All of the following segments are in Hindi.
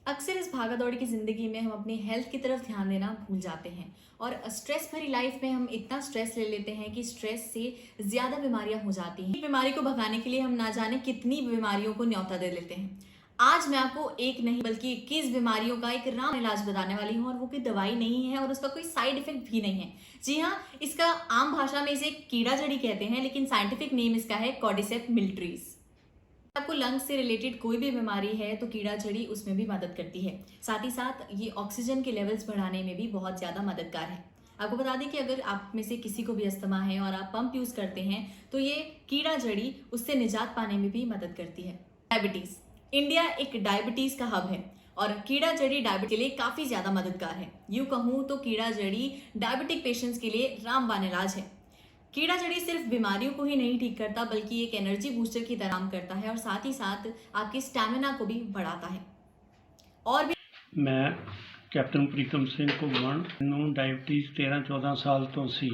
अक्सर इस भागा-दौड़ की ज़िंदगी में हम अपनी हेल्थ की तरफ ध्यान देना भूल जाते हैं और स्ट्रेस भरी लाइफ में हम इतना स्ट्रेस ले लेते हैं कि स्ट्रेस से ज़्यादा बीमारियां हो जाती हैं। बीमारी को भगाने के लिए हम ना जाने कितनी बीमारियों को न्योता दे लेते हैं। आज मैं आपको एक नहीं बल्कि 21 बीमारियों का एक राम इलाज बताने वाली हूँ और वो कोई दवाई नहीं है और उसका कोई साइड इफेक्ट भी नहीं है। जी हाँ, इसका आम भाषा में इसे कीड़ा जड़ी कहते हैं, लेकिन साइंटिफिक नेम इसका है कॉर्डिसेप मिलिट्रीज। आपको लंग्स से रिलेटेड कोई भी बीमारी है तो कीड़ा जड़ी उसमें भी मदद करती है। साथ ही साथ ये ऑक्सीजन के लेवल्स बढ़ाने में भी बहुत ज़्यादा मददगार है। आपको बता दें कि अगर आप में से किसी को भी अस्थमा है और आप पंप यूज़ करते हैं तो ये कीड़ा जड़ी उससे निजात पाने में भी मदद करती है। डायबिटीज़। इंडिया एक डायबिटीज़ का हब है और कीड़ा जड़ी डायबिटीज के लिए काफ़ी ज़्यादा मददगार है। यूँ कहूँ तो कीड़ा जड़ी डायबिटिक पेशेंट्स के लिए रामबाण इलाज है। कीड़ा जड़ी सिर्फ बीमारियों को ही नहीं ठीक करता बल्कि एक एनर्जी बूस्टर की तरह काम करता है और साथ ही साथ आपकी स्टैमिना को भी बढ़ाता है। और भी मैं कैप्टन प्रीतम ਸਿੰਘ ਘੁੰਮਣ ਨੂੰ ਡਾਇਬਟੀਜ਼ 13-14 ਸਾਲ ਤੋਂ ਸੀ,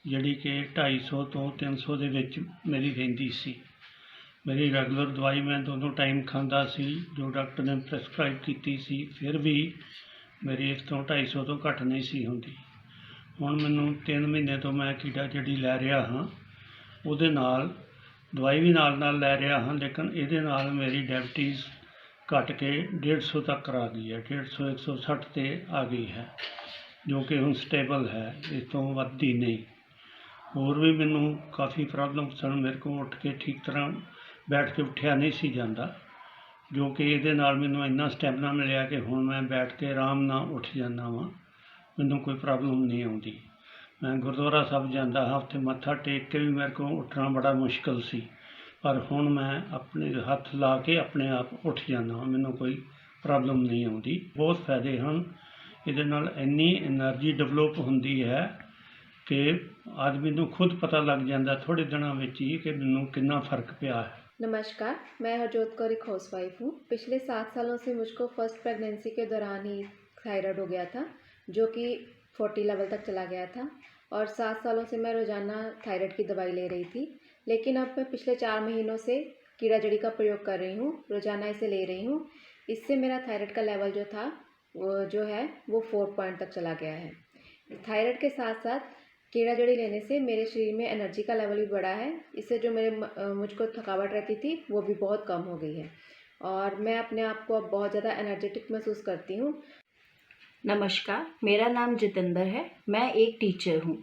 ਜਿਹੜੀ ਕਿ 250 ਤੋਂ 300 ਦੇ ਵਿੱਚ ਮੇਰੀ ਰਹਿੰਦੀ ਸੀ। ਮੇਰੀ ਰੈਗੂਲਰ ਦਵਾਈ ਮੈਂ ਦੋਨੋਂ ਟਾਈਮ ਖਾਂਦਾ ਸੀ ਜੋ ਡਾਕਟਰ ਨੇ ਪ੍ਰੈਸਕ੍ਰਾਈਬ ਕੀਤੀ ਸੀ, ਫਿਰ ਵੀ ਮੇਰੀ ਇਸ ਤੋਂ 250 ਤੋਂ ਘੱਟ ਨਹੀਂ ਸੀ ਹੁੰਦੀ। ਹੁਣ ਮੈਨੂੰ 3 ਮਹੀਨੇ ਤੋਂ ਮੈਂ ਕੀੜਾ ਜੜੀ ਲੈ ਰਿਹਾ ਹਾਂ, ਉਹਦੇ ਨਾਲ ਦਵਾਈ ਵੀ ਨਾਲ ਲੈ ਰਿਹਾ ਹਾਂ, ਲੇਕਿਨ ਇਹਦੇ ਨਾਲ ਮੇਰੀ ਡਾਇਬਟੀਜ਼ घट के 150 तक आ गई है। 150 160 ਤੇ आ गई है, जो कि ਹੁਣ ਸਟੇਬਲ है, ਇਸ ਤੋਂ ਵੱਧਦੀ नहीं। ਹੋਰ ਵੀ ਮੈਨੂੰ ਕਾफ़ी ਪ੍ਰੋਬਲਮ ਸਨ, ਮੇਰੇ ਕੋਲ ਉੱਠ ਕੇ ਠੀਕ ਤਰ੍ਹਾਂ ਬੈਠ ਕੇ ਉੱਠਿਆ ਨਹੀਂ ਸੀ ਜਾਂਦਾ, ਜੋ ਕਿ ਇਹਦੇ ਨਾਲ ਮੈਨੂੰ ਇੰਨਾ ਸਟੈਮਿਨਾ ਮਿਲਿਆ ਕਿ ਹੁਣ ਮੈਂ ਬੈਠ ਕੇ ਆਰਾਮ ਨਾਲ ਉੱਠ ਜਾਂਦਾ ਵਾਂ, ਮੈਨੂੰ ਕੋਈ ਪ੍ਰੋਬਲਮ ਨਹੀਂ ਆਉਂਦੀ। ਮੈਂ ਗੁਰਦੁਆਰਾ ਸਾਹਿਬ ਜਾਂਦਾ ਹਾਂ, ਉੱਥੇ ਮੱਥਾ ਟੇਕ ਕੇ ਵੀ ਮੇਰੇ ਕੋਲ ਉੱਠਣਾ ਬੜਾ ਮੁਸ਼ਕਿਲ ਸੀ, पर ਹੁਣ मैं अपने हथ ला के अपने आप उठ जाना, ਮੈਨੂੰ कोई प्रॉब्लम नहीं आती। बहुत फायदे हैं, ਇਹਦੇ ਨਾਲ ਇੰਨੀ એનર્ਜੀ ਡਿਵੈਲਪ ਹੁੰਦੀ ਹੈ कि आदमी ਨੂੰ खुद पता लग जाता थोड़े दिनों ਵਿੱਚ ही कि ਮੈਨੂੰ कितना फ़र्क ਪਿਆ है। नमस्कार, मैं हरजोत कौर एक हाउसवाइफ हूँ। पिछले 7 सालों से मुझको फर्स्ट प्रेगनेंसी के दौरान ही थायराइड हो गया था, जो कि 40 लेवल तक चला गया था और 7 सालों से मैं रोज़ाना थायराइड की दवाई ले रही थी। लेकिन अब मैं पिछले 4 महीनों से कीड़ा जड़ी का प्रयोग कर रही हूँ, रोज़ाना इसे ले रही हूँ। इससे मेरा थायराइड का लेवल जो था वो 4 पॉइंट तक चला गया है। थायराइड के साथ साथ कीड़ा जड़ी लेने से मेरे शरीर में एनर्जी का लेवल भी बढ़ा है। इससे जो मुझको थकावट रहती थी वो भी बहुत कम हो गई है और मैं अपने आप को अब बहुत ज़्यादा एनर्जेटिक महसूस करती हूँ। नमस्कार, मेरा नाम जितेंद्र है। मैं एक टीचर हूँ।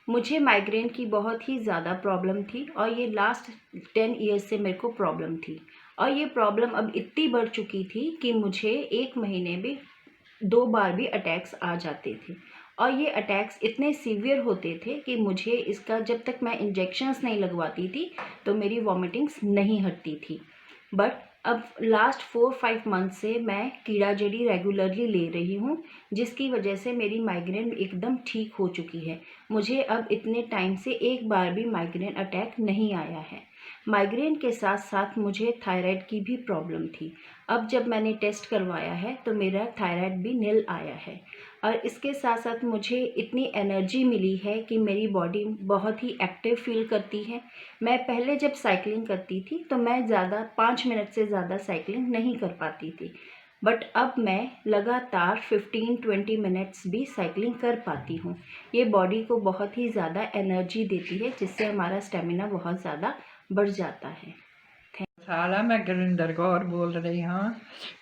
मुझे माइग्रेन की बहुत ही ज़्यादा प्रॉब्लम थी और ये लास्ट 10 ईयर्स से मेरे को प्रॉब्लम थी और ये प्रॉब्लम अब इतनी बढ़ चुकी थी कि मुझे 1 महीने में 2 बार भी अटैक्स आ जाते थे और ये अटैक्स इतने सीवियर होते थे कि मुझे इसका जब तक मैं इंजेक्शंस नहीं लगवाती थी तो मेरी वॉमिटिंग्स नहीं हटती थी। बट अब लास्ट 4-5 मंथ से मैं कीड़ा जड़ी रेगुलरली ले रही हूँ, जिसकी वजह से मेरी माइग्रेन एकदम ठीक हो चुकी है। मुझे अब इतने टाइम से एक बार भी माइग्रेन अटैक नहीं आया है। माइग्रेन के साथ साथ मुझे थायराइड की भी प्रॉब्लम थी। अब जब मैंने टेस्ट करवाया है तो मेरा थायराइड भी नील आया है और इसके साथ साथ मुझे इतनी एनर्जी मिली है कि मेरी बॉडी बहुत ही एक्टिव फील करती है। मैं पहले जब साइकिलिंग करती थी तो मैं ज़्यादा 5 मिनट से ज़्यादा साइकिलिंग नहीं कर पाती थी, बट अब मैं लगातार 15-20 मिनट्स भी साइकिलिंग कर पाती हूँ। ये बॉडी को बहुत ही ज़्यादा एनर्जी देती है, जिससे हमारा स्टेमिना बहुत ज़्यादा बढ़ जाता है। साला मैं गुरिंदर कौर बोल रही हाँ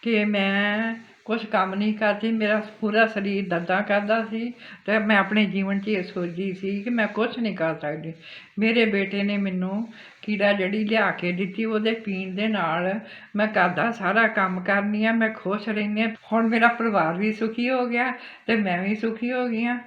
कि मैं कुछ काम नहीं करती, मेरा पूरा शरीर दर्दा करता सी तो मैं अपने जीवन 'ਚ ਇਹ ਸੋਚਦੀ ਸੀ कि मैं कुछ नहीं कर सकती। ਮੇਰੇ ਬੇਟੇ ਨੇ ਮੈਨੂੰ ਕੀੜਾ ਜੜੀ ਲਿਆ ਕੇ ਦਿੱਤੀ, ਉਹਦੇ ਪੀਣ ਦੇ ਨਾਲ ਮੈਂ ਘਰ ਦਾ ਸਾਰਾ ਕੰਮ ਕਰਨੀ ਆ, ਮੈਂ ਖੁਸ਼ ਰਹਿੰਦੀ ਹਾਂ। ਹੁਣ ਮੇਰਾ ਪਰਿਵਾਰ ਵੀ ਸੁਖੀ ਹੋ ਗਿਆ ਤੇ ਮੈਂ ਵੀ ਸੁਖੀ ਹੋ ਗਈ ਹਾਂ।